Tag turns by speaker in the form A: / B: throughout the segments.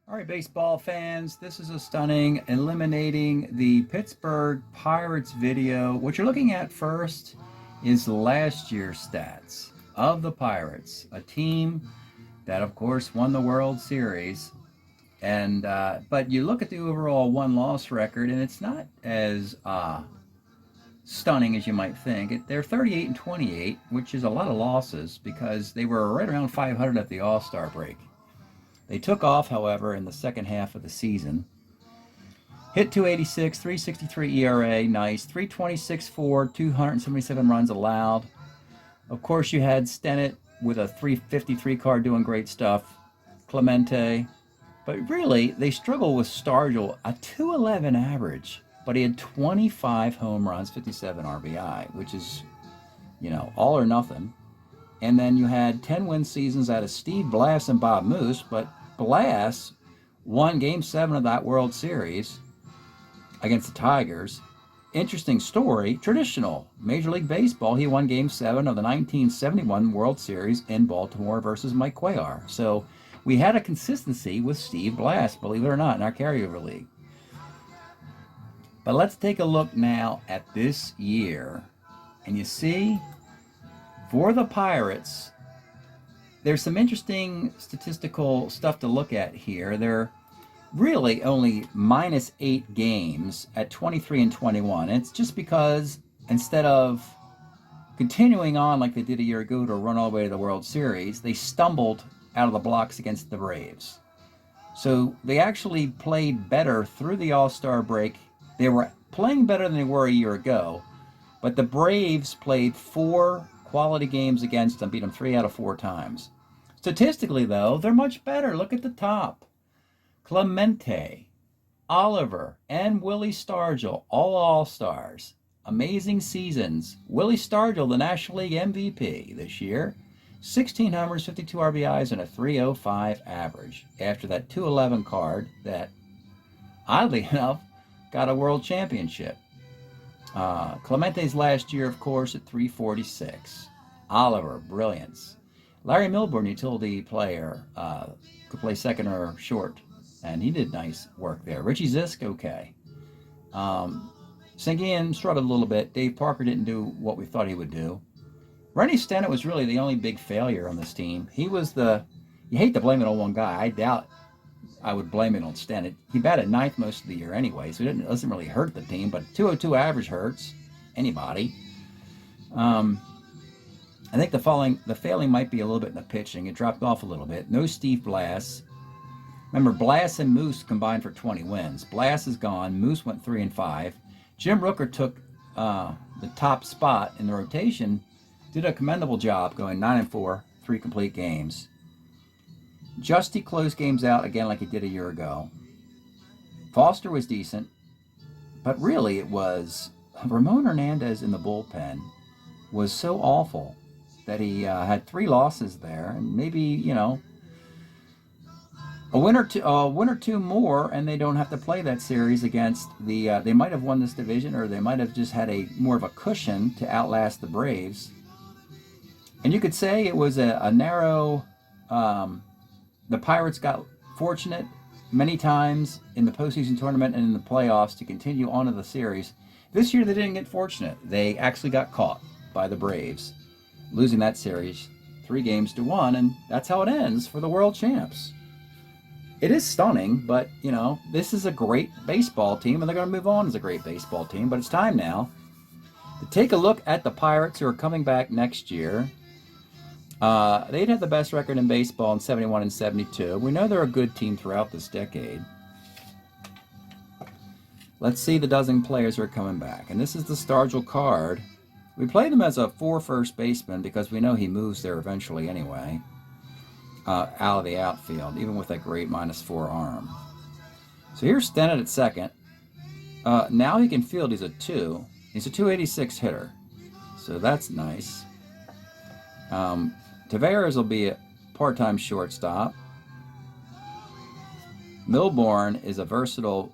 A: All right, baseball fans, this is a stunning eliminating the Pittsburgh Pirates video. What you're looking at first is last year's stats of the Pirates, a team that, of course, won the World Series. And but you look at the overall win-loss record, and it's not as stunning as you might think. They're 38 and 28, which is a lot of losses because they were right around 500 at the All-Star break. They took off, however, in the second half of the season. Hit 286, 363 ERA, nice. 326 for 277 runs allowed. Of course, you had Stennett with a 353 card doing great stuff. Clemente. But really, they struggle with Stargell, a 211 average. But he had 25 home runs, 57 RBI, which is, all or nothing. And then you had 10 win seasons out of Steve Blass and Bob Moose, but Blass won Game 7 of that World Series against the Tigers. Interesting story, traditional. Major League Baseball, he won Game 7 of the 1971 World Series in Baltimore versus Mike Cuellar. So we had a consistency with Steve Blass, believe it or not, in our carryover league. But let's take a look now at this year. And you see, for the Pirates, there's some interesting statistical stuff to look at here. They're really only -8 games at 23 and 21. And it's just because instead of continuing on like they did a year ago to run all the way to the World Series, they stumbled out of the blocks against the Braves. So they actually played better through the All-Star break. They were playing better than they were a year ago, but the Braves played 4 quality games against them, beat them 3 out of 4 times. Statistically, though, they're much better. Look at the top. Clemente, Oliver, and Willie Stargell, all All-Stars. Amazing seasons. Willie Stargell, the National League MVP this year. 16 homers, 52 RBIs, and a 305 average after that 211 card that, oddly enough, got a world championship. Clemente's last year, of course, at 346. Oliver, brilliance. Larry Milburn, utility player, could play second or short, and he did nice work there. Richie Zisk, okay. Seguin struggled a little bit. Dave Parker didn't do what we thought he would do. Rennie Stennett was really the only big failure on this team. He was you hate to blame it on one guy. I doubt I would blame it on Stennett. He batted 9th most of the year anyway, so it doesn't really hurt the team, but 202 average hurts anybody. I think the failing might be a little bit in the pitching. It dropped off a little bit. No Steve Blass. Remember, Blass and Moose combined for 20 wins. Blass is gone. Moose went 3 and 5. Jim Rooker took the top spot in the rotation. Did a commendable job going 9 and 4, 3 complete games. Justy closed games out again like he did a year ago. Foster was decent, but really it was Ramon Hernandez in the bullpen was so awful that he had 3 losses there, and maybe a win or two more, and they don't have to play that series against the. They might have won this division, or they might have just had more of a cushion to outlast the Braves. And you could say it was a narrow. The Pirates got fortunate many times in the postseason tournament and in the playoffs to continue on to the series. This year they didn't get fortunate. They actually got caught by the Braves, losing that series 3-1, and that's how it ends for the world champs. It is stunning, but, this is a great baseball team, and they're going to move on as a great baseball team. But it's time now to take a look at the Pirates, who are coming back next year. They'd have the best record in baseball in 71 and 72. We know they're a good team throughout this decade. Let's see the dozen players who are coming back. And this is the Stargell card. We played him as a 4 first baseman because we know he moves there eventually anyway. Out of the outfield, even with that great -4 arm. So here's Stennett at second. Now he can field. He's a 2. He's a 286 hitter. So that's nice. Tavares will be a part-time shortstop. Milburn is a versatile.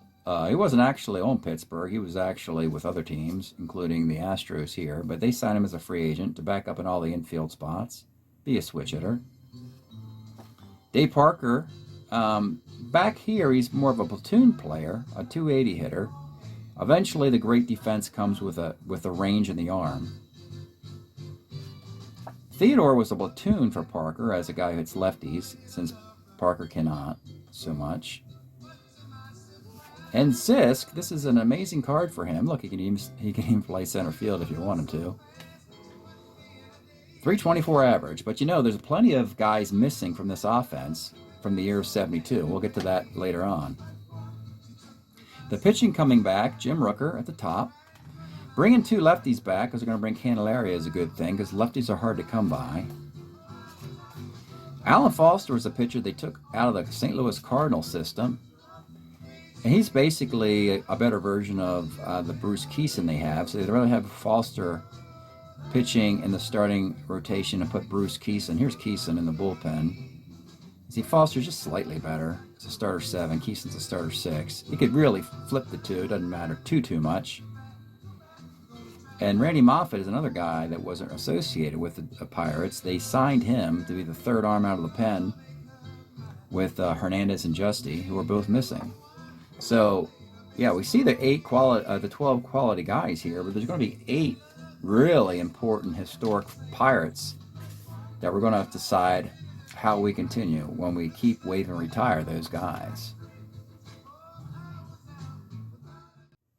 A: He wasn't actually on Pittsburgh. He was actually with other teams, including the Astros here. But they signed him as a free agent to back up in all the infield spots. Be a switch hitter. Dave Parker Back here, he's more of a platoon player, a 280 hitter. Eventually, the great defense comes with a range in the arm. Theodore was a platoon for Parker as a guy who hits lefties, since Parker cannot so much. And Zisk, this is an amazing card for him. Look, he can even play center field if you want him to. 324 average, but you know there's plenty of guys missing from this offense from the year of 72. We'll get to that later on. The pitching coming back, Jim Rooker at the top. Bringing 2 lefties back, because they're going to bring Candelaria is a good thing, because lefties are hard to come by. Alan Foster was a pitcher they took out of the St. Louis Cardinal system. And he's basically a better version of the Bruce Keeson they have. So they'd rather have Foster pitching in the starting rotation and put Bruce Keeson. Here's Keeson in the bullpen. See, Foster's just slightly better. It's a starter 7. Keeson's a starter 6. He could really flip the two. It doesn't matter too much. And Randy Moffett is another guy that wasn't associated with the Pirates. They signed him to be the third arm out of the pen with Hernandez and Justy, who were both missing. So, yeah, we see the 12 quality guys here, but there's going to be 8 really important historic Pirates that we're going to have to decide how we continue when we keep, waive, and retire those guys.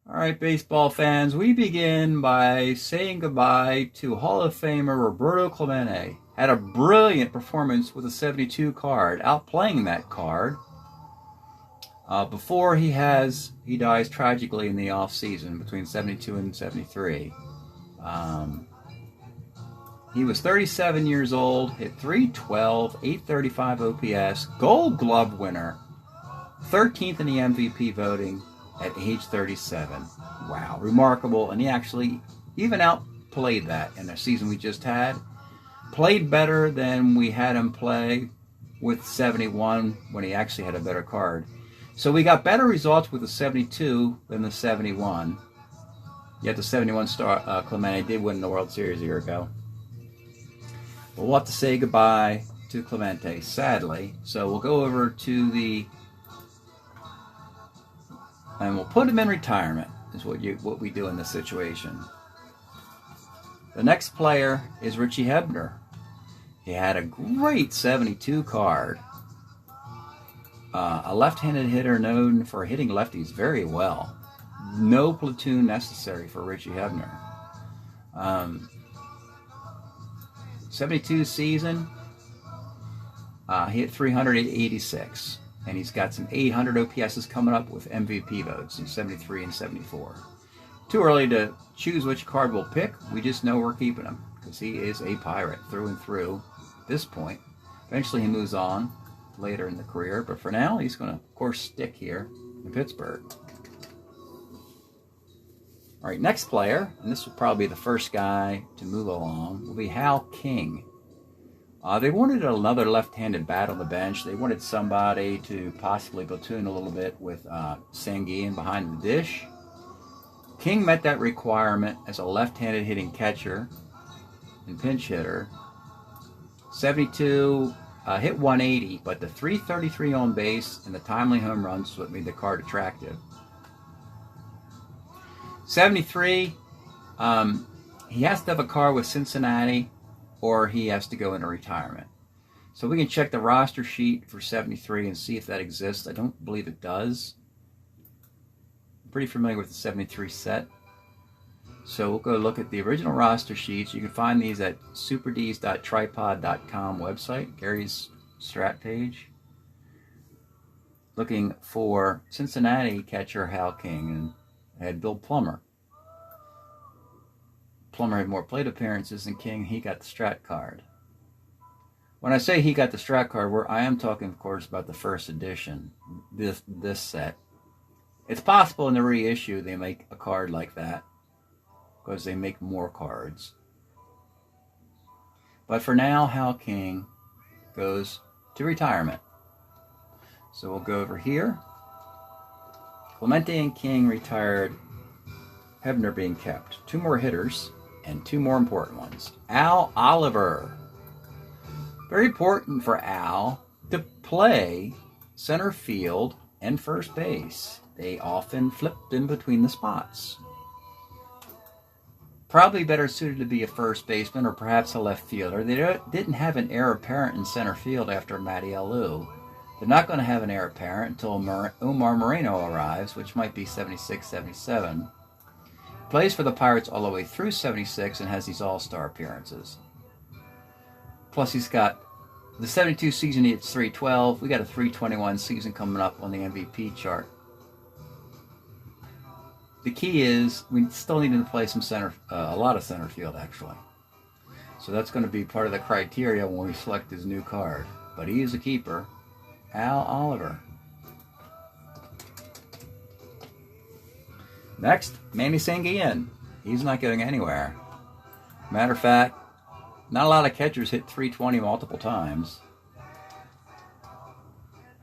A: All right, baseball fans, we begin by saying goodbye to Hall of Famer Roberto Clemente. Had a brilliant performance with a 72 card, outplaying that card. Before he dies tragically in the off season between 72 and 73. He was 37 years old, hit .312, 835 OPS, Gold Glove winner, 13th in the MVP voting at age 37. Wow, remarkable. And he actually even outplayed that in the season we just had. Played better than we had him play with 71 when he actually had a better card. So we got better results with the 72 than the 71. Yet the 71 star Clemente did win the World Series a year ago. But we'll have to say goodbye to Clemente, sadly. So we'll go over to and we'll put him in retirement, is what we do in this situation. The next player is Richie Hebner. He had a great 72 card. A left-handed hitter known for hitting lefties very well. No platoon necessary for Richie Hebner. 72 season, he hit 386. And he's got some 800 OPSs coming up with MVP votes in 73 and 74. Too early to choose which card we'll pick. We just know we're keeping him because he is a Pirate through and through at this point. Eventually he moves on later in the career, but for now he's going to, of course, stick here in Pittsburgh. All right, next player, and this will probably be the first guy to move along, will be Hal King. They wanted another left-handed bat on the bench. They wanted somebody to possibly platoon a little bit with Sanguin behind the dish. King met that requirement as a left-handed hitting catcher and pinch hitter. 72, hit 180, but the 333 on base and the timely home runs is what made the card attractive. 73, he has to have a card with Cincinnati, or he has to go into retirement. So we can check the roster sheet for 73 and see if that exists. I don't believe it does. I'm pretty familiar with the 73 set. So we'll go look at the original roster sheets. You can find these at superds.tripod.com website, Gary's Strat page. Looking for Cincinnati catcher Hal King, and I had Bill Plummer. Plummer had more plate appearances than King. He got the Strat card. When I say he got the Strat card, I am talking, of course, about the first edition, this set. It's possible in the reissue they make a card like that because they make more cards. But for now, Hal King goes to retirement. So we'll go over here. Clemente and King retired, Hebner being kept. 2 more hitters and 2 more important ones. Al Oliver. Very important for Al to play center field and first base. They often flipped in between the spots. Probably better suited to be a first baseman or perhaps a left fielder. They didn't have an heir apparent in center field after Matty Alou. They're not going to have an heir apparent until Omar Moreno arrives, which might be 76, 77. Plays for the Pirates all the way through 76 and has these all-star appearances. Plus he's got the 72 season, it's 312. We got a 321 season coming up on the MVP chart. The key is we still need to play some a lot of center field actually. So that's going to be part of the criteria when we select his new card. But he is a keeper. Al Oliver. Next, Manny Sanguillen. He's not going anywhere. Matter of fact, not a lot of catchers hit 320 multiple times.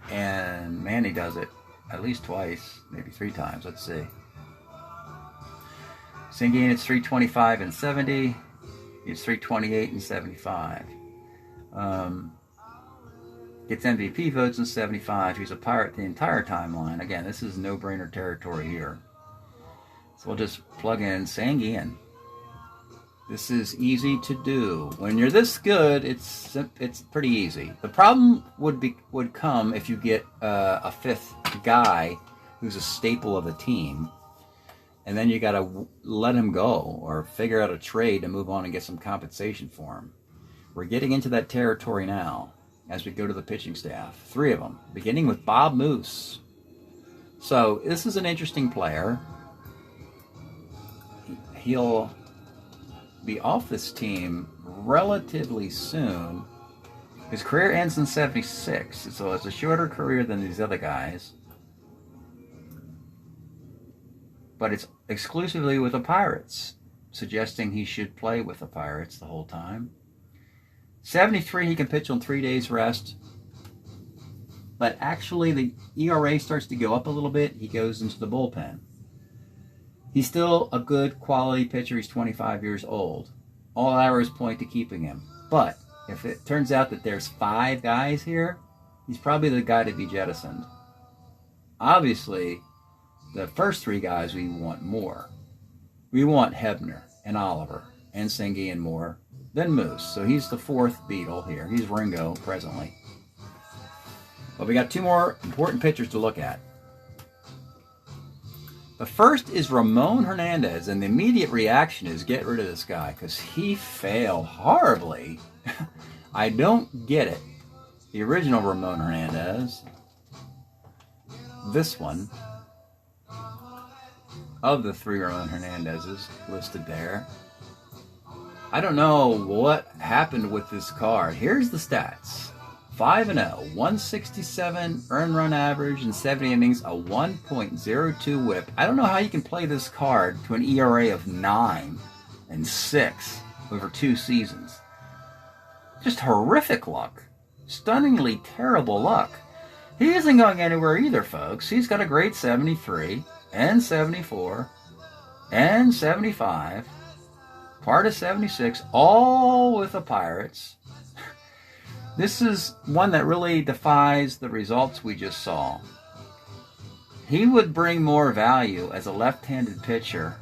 A: And Manny does it at least twice, maybe 3 times. Let's see. Sanguillen hits 325 and 70. He's 328 and 75. Gets MVP votes in 75. He's a Pirate the entire timeline. Again, this is no-brainer territory here. So we'll just plug in Sanguillen. This is easy to do. When you're this good, it's pretty easy. The problem would come if you get a 5th guy who's a staple of the team, and then you got to let him go or figure out a trade to move on and get some compensation for him. We're getting into that territory now as we go to the pitching staff. 3 of them, beginning with Bob Moose. So this is an interesting player. He'll be off this team relatively soon. His career ends in 76, so it's a shorter career than these other guys. But it's exclusively with the Pirates, suggesting he should play with the Pirates the whole time. 73, he can pitch on 3 days rest. But actually, the ERA starts to go up a little bit. He goes into the bullpen. He's still a good quality pitcher. He's 25 years old. All arrows point to keeping him. But if it turns out that there's 5 guys here, he's probably the guy to be jettisoned. Obviously, the first 3 guys we want more. We want Hebner and Oliver and Sanguillen more than Moose. So he's the 4th Beatle here. He's Ringo presently. But we got 2 more important pitchers to look at. The first is Ramon Hernandez, and the immediate reaction is get rid of this guy because he failed horribly. I don't get it. The original Ramon Hernandez, this one, of the 3 Ramon Hernandezes listed there. I don't know what happened with this card. Here's the stats. 5-0, 167 earned run average in 70 innings, a 1.02 whip. I don't know how you can play this card to an ERA of 9 and 6 over 2 seasons. Just horrific luck. Stunningly terrible luck. He isn't going anywhere either, folks. He's got a great 73 and 74 and 75, part of 76, all with the Pirates. This is one that really defies the results we just saw. He would bring more value as a left-handed pitcher.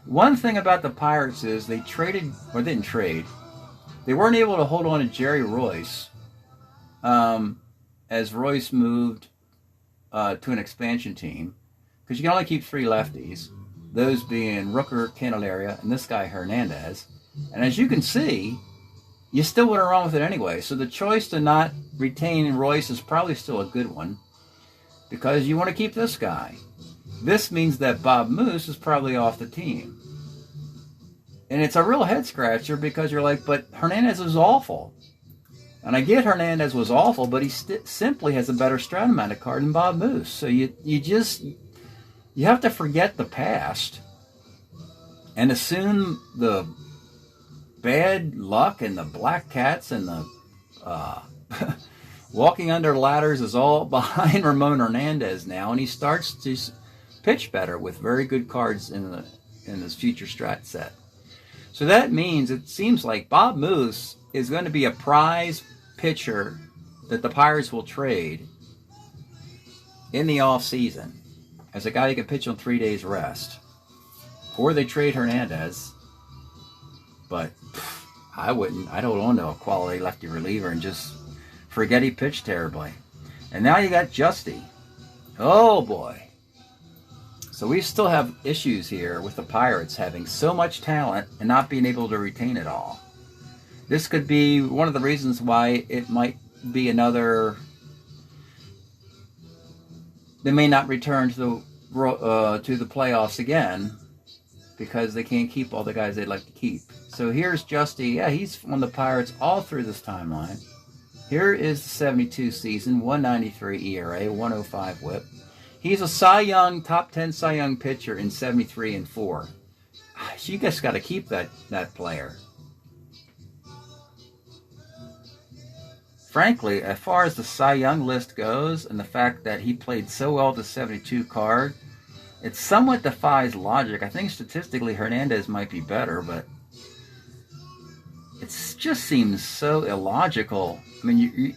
A: One thing about the Pirates is they traded, or didn't trade, they weren't able to hold on to Jerry Royce as Royce moved to an expansion team, because you can only keep 3 lefties, those being Rooker, Candelaria, and this guy Hernandez. And as you can see, you still wouldn't run with it anyway. So the choice to not retain Royce is probably still a good one because you want to keep this guy. This means that Bob Moose is probably off the team. And it's a real head scratcher because you're like, but Hernandez was awful. And I get Hernandez was awful, but he simply has a better Strat-O-Matic card than Bob Moose. So you have to forget the past and assume the bad luck and the black cats and the walking under ladders is all behind Ramon Hernandez now, and he starts to pitch better with very good cards in this future strat set. So that means it seems like Bob Moose is going to be a prize pitcher that the Pirates will trade in the off season as a guy who can pitch on 3 days rest, or they trade Hernandez. But I wouldn't. I don't want a quality lefty reliever and just forget he pitched terribly. And now you got Justy. Oh boy. So we still have issues here with the Pirates having so much talent and not being able to retain it all. This could be one of the reasons why it might be another. They may not return to the playoffs again because they can't keep all the guys they'd like to keep. So here's Justy. Yeah, he's on the Pirates all through this timeline. Here is the 72 season, 193 ERA, 105 WHIP. He's a Cy Young, top 10 Cy Young pitcher in 73 and 4. You just got to keep that player. Frankly, as far as the Cy Young list goes, and the fact that he played so well the 72 card, it somewhat defies logic. I think statistically Hernandez might be better, but it just seems so illogical. I mean,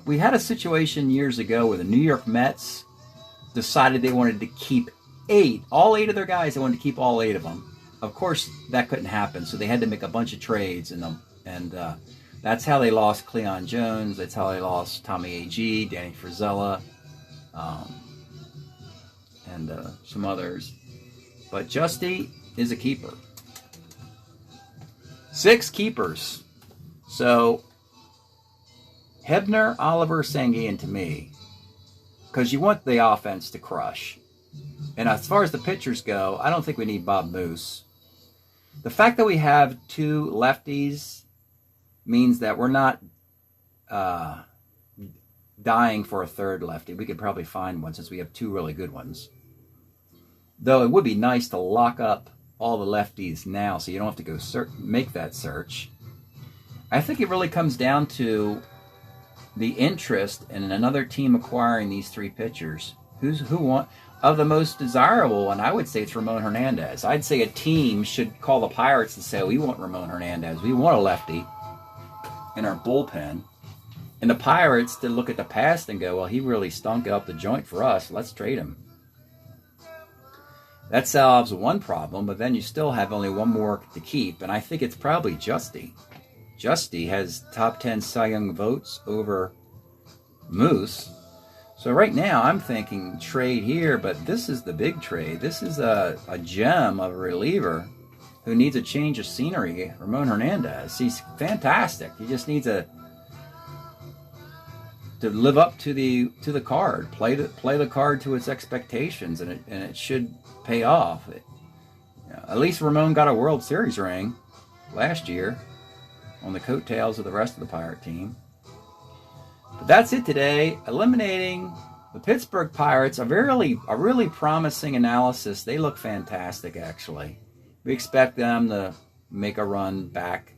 A: we had a situation years ago where the New York Mets decided they wanted to keep all eight of their guys. They wanted to keep all 8 of them. Of course, that couldn't happen, so they had to make a bunch of trades, and that's how they lost Cleon Jones. That's how they lost Tommy A.G., Danny Frizella, and some others. But Justy is a keeper. 6 keepers. So Hebner, Oliver, Sanguin to me, because you want the offense to crush. And as far as the pitchers go, I don't think we need Bob Moose. The fact that we have 2 lefties means that we're not dying for a third lefty. We could probably find one since we have 2 really good ones. Though it would be nice to lock up all the lefties now so you don't have to go make that search. I think it really comes down to the interest in another team acquiring these 3 pitchers. Who want of the most desirable one? I would say it's Ramon Hernandez. I'd say a team should call the Pirates and say, we want Ramon Hernandez. We want a lefty in our bullpen. And the Pirates to look at the past and go, well, he really stunk up the joint for us. Let's trade him. That solves one problem, but then you still have only one more to keep, and I think it's probably Justy. Justy has top 10 Cy Young votes over Moose. So right now I'm thinking trade here, but this is the big trade. This is a gem of a reliever who needs a change of scenery. Ramon Hernandez. He's fantastic. He just needs to live up to the card, play the card to its expectations, and it should pay off. At least Ramon got a World Series ring last year on the coattails of the rest of the Pirate team. But that's it today. Eliminating the Pittsburgh Pirates, a really promising analysis. They look fantastic, actually. We expect them to make a run back,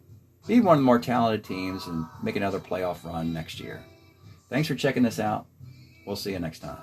A: be one of the more talented teams, and make another playoff run next year. Thanks for checking this out. We'll see you next time.